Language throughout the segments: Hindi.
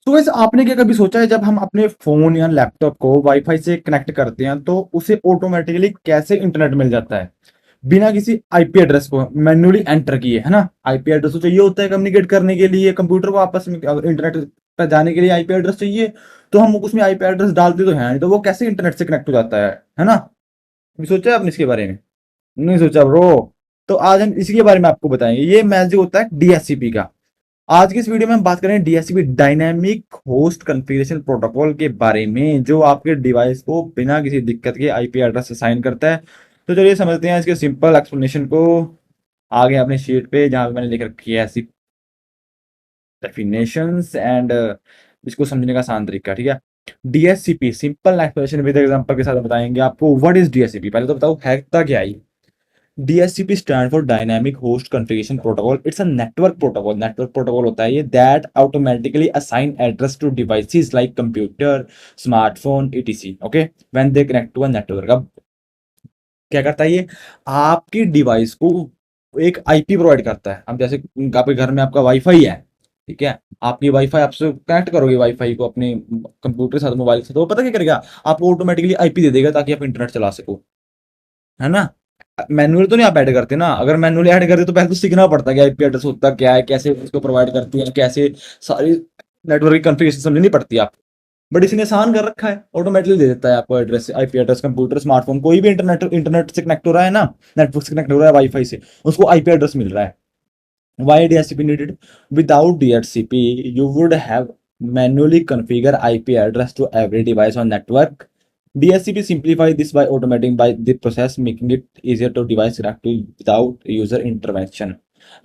तो वैसे आपने क्या कभी सोचा है जब हम अपने फोन या लैपटॉप को वाईफाई से कनेक्ट करते हैं तो उसे ऑटोमेटिकली कैसे इंटरनेट मिल जाता है बिना किसी आईपी एड्रेस को मैन्युअली एंटर किए, है ना? आईपी एड्रेस तो चाहिए होता है कम्युनिकेट करने के लिए कंप्यूटर को आपस में, अगर इंटरनेट पर जाने के लिए आईपी एड्रेस चाहिए तो हम उसमें आईपी एड्रेस डालते तो हैं नहीं, तो वो कैसे इंटरनेट से कनेक्ट हो जाता है ना? कभी सोचा है आपने इसके बारे में? नहीं सोचा ब्रो। तो आज हम इसी के बारे में आपको बताएंगे। ये मैजिक होता है डीएससीपी का। आज की इस वीडियो में हम बात करें DHCP dynamic host configuration protocol के बारे में, जो आपके डिवाइस को बिना किसी दिक्कत के आईपी एड्रेस असाइन करता है। तो चलिए समझते हैं इसके सिंपल एक्सप्लेनेशन को। आगे अपने शीट पे जहां पे मैंने लिख रखी है ऐसी डेफिनेशंस एंड इसको समझने का आसान तरीका, ठीक है। DHCP simple explanation with example के साथ बताएंगे आपको व्हाट इज डीएचसीपी। पहले तो बताओ है क्या है। DHCP stand for Dynamic Host Configuration Protocol. It's a network protocol. Network protocol होता है ये that automatically assign address to devices like computer, smartphone, etc. Okay, when they connect to a network. अब क्या करता है ये? आपकी डिवाइस को एक आईपी प्रोवाइड करता है। अब जैसे आपके घर में आपका वाईफाई है, ठीक है। आपकी वाईफाई आपसे कनेक्ट करोगे वाईफाई को अपने कंप्यूटर के साथ, मोबाइल के साथ, तो पता क्या करेगा? आपको ऑटोमेटिकली आईपी दे देगा ताकि आप इंटरनेट चला सको, है ना? मैनुअल तो नहीं आप ऐड करते ना। अगर मैनुअली ऐड करते तो पहले तो सीखना पड़ता है कि आईपी एड्रेस होता क्या है, कैसे उसको प्रोवाइड करती है, कैसे सारी नेटवर्क की कॉन्फ़िगरेशन समझनी पड़ती है आप। बट इसने आसान कर रखा है, ऑटोमेटिकली दे देता है आपको address, IP address. Computer, smartphone, कोई भी इंटरनेट इंटरनेट से कनेक्ट हो रहा है ना, नेटवर्क से कनेक्ट हो रहा है वाईफाई से, उसको आईपी एड्रेस मिल रहा है। Why DHCP needed? Without DHCP you would have manually configure IP address to every device on network. DHCP simplify this by automating by the process, making it easier to device connect to without user intervention.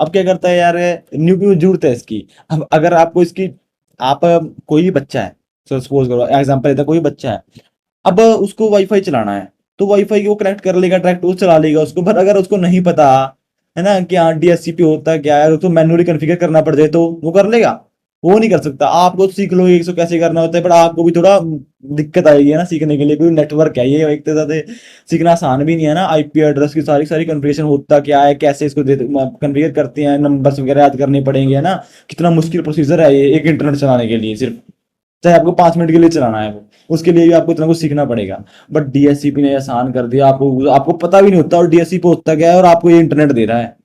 अब क्या करता है यार, न्यू की जरूरत है इसकी। अब अगर आपको इसकी, आप कोई भी बच्चा है, सपोज करो एग्जांपल देता, कोई बच्चा है, अब उसको वाईफाई चलाना है, तो वाईफाई को कनेक्ट कर लेगा, डायरेक्ट वो चला लेगा उसको। पर अगर उसको नहीं पता है ना कि हाँ डीएचसीपी होता है क्या है, उसको मैन्युअली कॉन्फ़िगर करना पड़ जाए तो वो कर लेगा? वो नहीं कर सकता। आपको सीख लो इसको कैसे करना होता है, पर आपको भी थोड़ा दिक्कत आएगी, है ना, सीखने के लिए। कोई नेटवर्क है ये, एक तो ज्यादा सीखना आसान भी नहीं है ना। आईपी एड्रेस की सारी सारी कॉन्फ़िगरेशन होता क्या है, कैसे इसको कॉन्फ़िगर करते हैं, नंबर्स वगैरह याद करने पड़ेंगे, है ना। कितना मुश्किल प्रोसीजर है ये एक इंटरनेट चलाने के लिए। सिर्फ चाहे आपको 5 मिनट के लिए चलाना है वो, उसके लिए भी आपको इतना कुछ सीखना पड़ेगा। बट डीएससीपी ने आसान कर दिया। आपको आपको पता भी नहीं होता और डीएससीपी होता क्या है, और आपको ये इंटरनेट दे रहा है।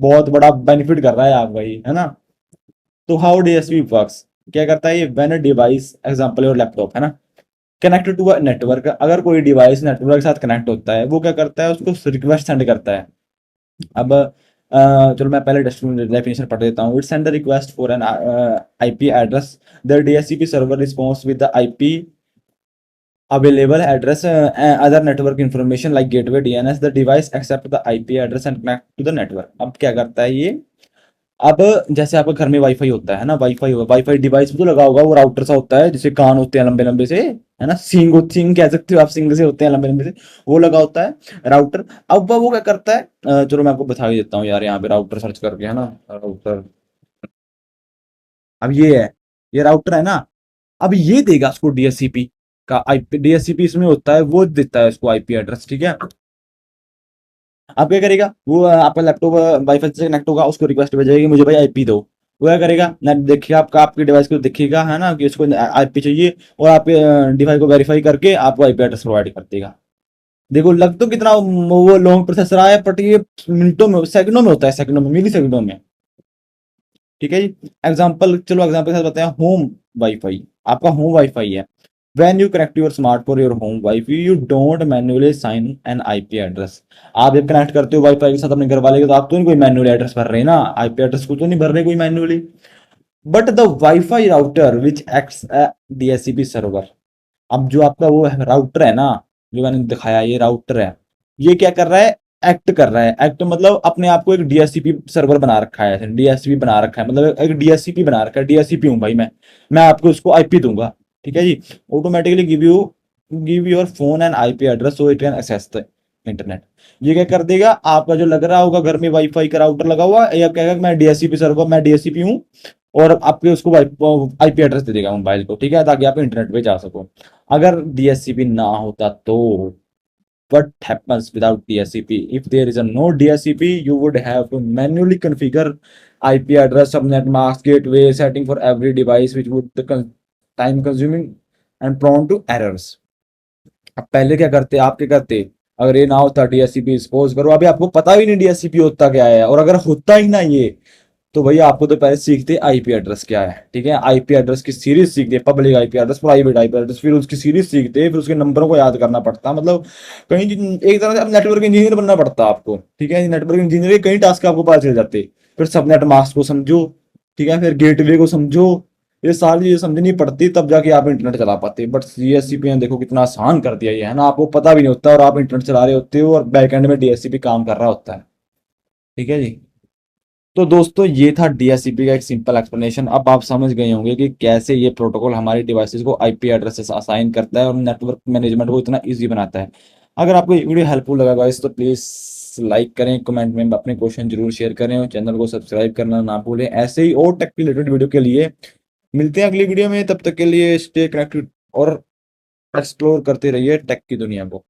बहुत बड़ा बेनिफिट कर रहा है आप भाई, है ना। तो हाउ डीएसपी वर्क्स, क्या करता है ये? When a device, example your laptop, है ना, कनेक्टेड टू अ नेटवर्क। अगर कोई डिवाइस नेटवर्क के साथ कनेक्ट होता है, वो क्या करता है? उसको रिक्वेस्ट सेंड करता है। अब चलो मैं पहले डेफिनेशन पढ़ देता हूँ। It send the request for an IP address, the DHCP server response with the IP available address, other network information like gateway DNS. The device accept the IP address and connect to the network. अब क्या करता है ये? अब जैसे आपके घर में वाईफाई होता है ना, वाईफाई होगा, वाईफाई डिवाइस तो लगा होगा, वो राउटर सा होता है जिसे कान होते हैं लंबे लंबे से, है ना, सिंग कह सकते हो आप, सिंग से होते हैं लंबे लंबे से, वो लगा होता है राउटर। अब वो क्या करता है? चलो मैं आपको बता ही देता हूँ यार, यहाँ पे राउटर सर्च करके, है ना, राउटर। अब ये है, ये राउटर है ना। अब ये देगा उसको डीएचसीपी का आईपी, डीएचसीपी इसमें होता है, वो देता है उसको आईपी एड्रेस, ठीक है। अब क्या करेगा वो? आपका लैपटॉप वाईफाई से कनेक्ट होगा, उसको रिक्वेस्ट भेजेगी मुझे भाई आईपी दो। वो क्या करेगा? नेट देखेगा आपका, आपके डिवाइस को दिखेगा, है ना, कि उसको आईपी चाहिए, और आपके डिवाइस को वेरीफाई करके आपको आईपी एड्रेस प्रोवाइड कर देगा। देखो लग तो कितना वो लॉन्ग प्रोसेस रहा है, बट ये मिनटों में, सेकंडों में होता है, सेकंडों में, मिली सेकंडों में, ठीक है जी। एग्जाम्पल, चलो एग्जाम्पल के साथ बताते हैं। होम वाईफाई, आपका होम वाईफाई है। When you connect your smart for your home Wi-Fi, you don't manually assign an IP address. आप जब कनेक्ट करते हो वाईफाई के साथ अपने घर वाले के, तो आप तो नहीं कोई मैन्युअल एड्रेस भर रहे हैं ना, आईपी एड्रेस को तो नहीं भर रहे कोई manually. But the wifi router which acts DHCP server. अब जो आपका वो राउटर है ना, जो मैंने दिखाया, ये राउटर है, ये क्या कर रहा है? एक्ट कर रहा है। एक्ट मतलब अपने आप को एक डीएचसीपी सर्वर बना रखा है, डीएचसीपी बना रखा है, मतलब एक डीएचसीपी बना रखा है। डीएचसीपी हूँ भाई मैं आपको उसको आईपी दूंगा, ठीक है जी। Automatically give your phone and IP address so it can access the internet. ये क्या कर देगा? आपका जो लग रहा होगा घर में वाईफाई का राउटर लगा हुआ, या कहेगा कि मैं डीएचसीपी सर्वर, मैं डीएचसीपी हूँ, और आपके उसको आईपी एड्रेस दे देगा मोबाइल को, ठीक है, ताकि आप इंटरनेट पे जा सको। अगर डीएचसीपी ना होता तो what happens without DSCP? If there is a no DSCP, you would have to manually configure IP address, subnet mask, gateway, setting for every device which would time consuming and prone to errors. अब पहले क्या करते, आप क्या करते, अगर ये ना होता डीएससीपी, सपोज करो अभी आपको पता भी नहीं डीएससीपी होता क्या है, और अगर होता ही ना ये, तो भैया आपको तो पहले सीखते आईपी एड्रेस क्या है, ठीक है, आईपी एड्रेस की सीरीज सीखते, public IP address, private IP address, फिर उसकी सीरीज सीखते, फिर उसके नंबरों को याद करना पड़ता, मतलब कहीं एक तरह से आप नेटवर्क इंजीनियर बनना पड़ता आपको, ठीक है, नेटवर्क इंजीनियर के कई टास्क आपको पता चल जाते, फिर सबनेट मास्क को समझो, ठीक है, फिर गेटवे को समझो, ये सारी चीजें समझनी पड़ती तब जाके आप इंटरनेट चला पाते। बट डीएससीपी ने देखो कितना आसान कर दिया ये, है ना, आपको पता भी नहीं होता और आप इंटरनेट चला रहे होते हो और बैकएंड में डीएससीपी काम कर रहा होता है, ठीक है जी। तो दोस्तों ये था डीएससीपी का एक सिंपल एक्सप्लेनेशन। अब आप समझ गए होंगे कि कैसे ये प्रोटोकॉल हमारी डिवाइसेस को आईपी एड्रेसेस असाइन करता है और नेटवर्क मैनेजमेंट को इतना इजी बनाता है। अगर आपको ये वीडियो हेल्पफुल लगा गाइस तो प्लीज़ लाइक करें, कमेंट में अपने क्वेश्चन जरूर शेयर करें और चैनल को सब्सक्राइब करना ना भूलें। ऐसे ही और टेक रिलेटेड वीडियो के लिए मिलते हैं अगली वीडियो में, तब तक के लिए स्टे कनेक्टेड और एक्सप्लोर करते रहिए टेक की दुनिया को।